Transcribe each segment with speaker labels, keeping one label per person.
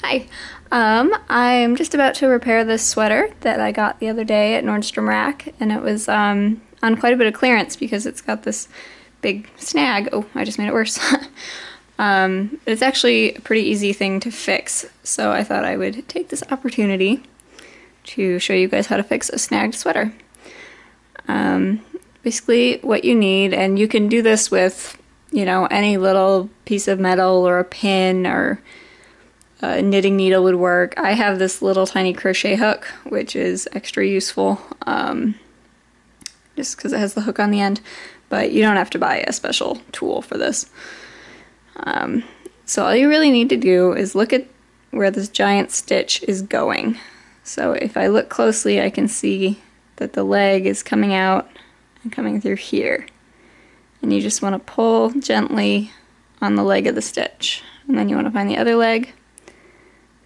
Speaker 1: Hi. I'm just about to repair this sweater that I got the other day at Nordstrom Rack, and it was on quite a bit of clearance because it's got this big snag. Oh, I just made it worse. It's actually a pretty easy thing to fix, so I thought I would take this opportunity to show you guys how to fix a snagged sweater. Basically what you need, and you can do this with, you know, any little piece of metal or a pin or a knitting needle would work. I have this little tiny crochet hook, which is extra useful, just because it has the hook on the end, but you don't have to buy a special tool for this. So all you really need to do is look at where this giant stitch is going. So if I look closely, I can see that the leg is coming out and coming through here. And you just want to pull gently on the leg of the stitch. And then you want to find the other leg,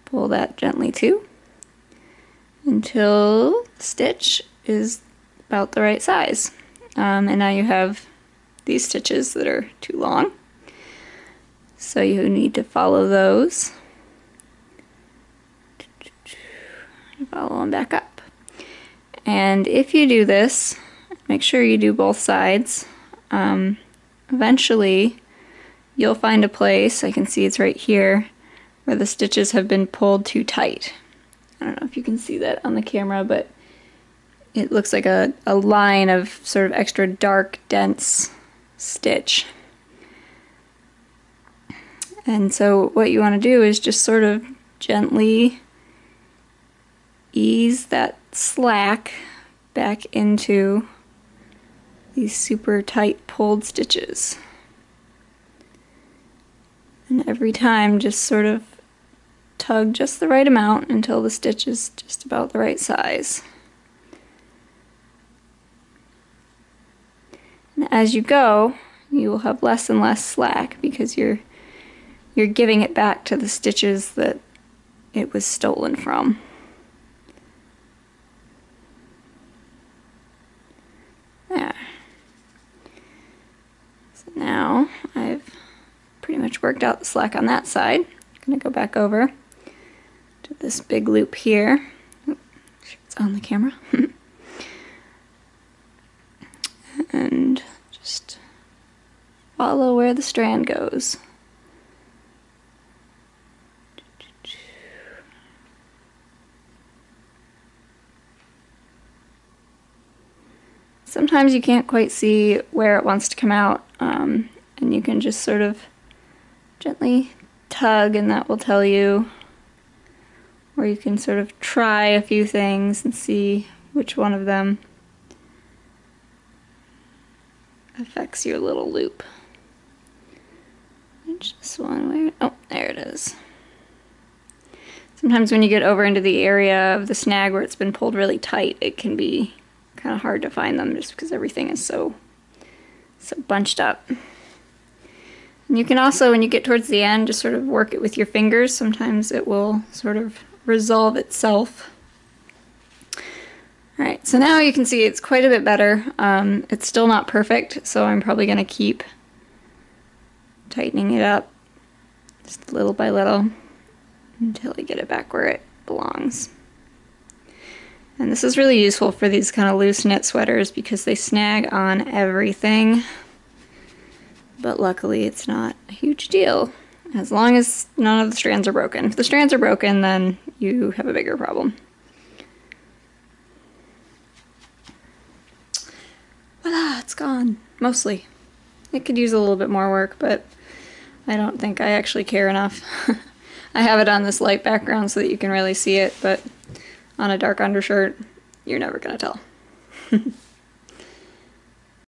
Speaker 1: pull that gently too, until the stitch is about the right size. And now you have these stitches that are too long. So you need to follow those. Follow them back up. And if you do this, make sure you do both sides. Eventually, you'll find a place, I can see it's right here, where the stitches have been pulled too tight. I don't know if you can see that on the camera, but it looks like a line of sort of extra dark, dense stitch. And so what you want to do is just sort of gently ease that slack back into these super tight pulled stitches. And every time just sort of tug just the right amount until the stitch is just about the right size. And as you go, you will have less and less slack because you're giving it back to the stitches that it was stolen from. There. So now I've pretty much worked out the slack on that side. I'm going to go back over to this big loop here. Oops, it's on the camera. And just follow where the strand goes. Sometimes you can't quite see where it wants to come out, and you can just sort of gently tug and that will tell you, or you can sort of try a few things and see which one of them affects your little loop. Which this one, where? Oh, there it is. Sometimes when you get over into the area of the snag where it's been pulled really tight, it can be kind of hard to find them just because everything is so bunched up. And you can also, when you get towards the end, just sort of work it with your fingers. Sometimes it will sort of resolve itself. Alright, so now you can see it's quite a bit better. It's still not perfect, so I'm probably going to keep tightening it up just little by little until I get it back where it belongs. And this is really useful for these kind of loose knit sweaters because they snag on everything. But luckily it's not a huge deal as long as none of the strands are broken. If the strands are broken, then you have a bigger problem. Voila, it's gone. Mostly. It could use a little bit more work, but I don't think I actually care enough. I have it on this light background so that you can really see it, but on a dark undershirt, you're never gonna tell.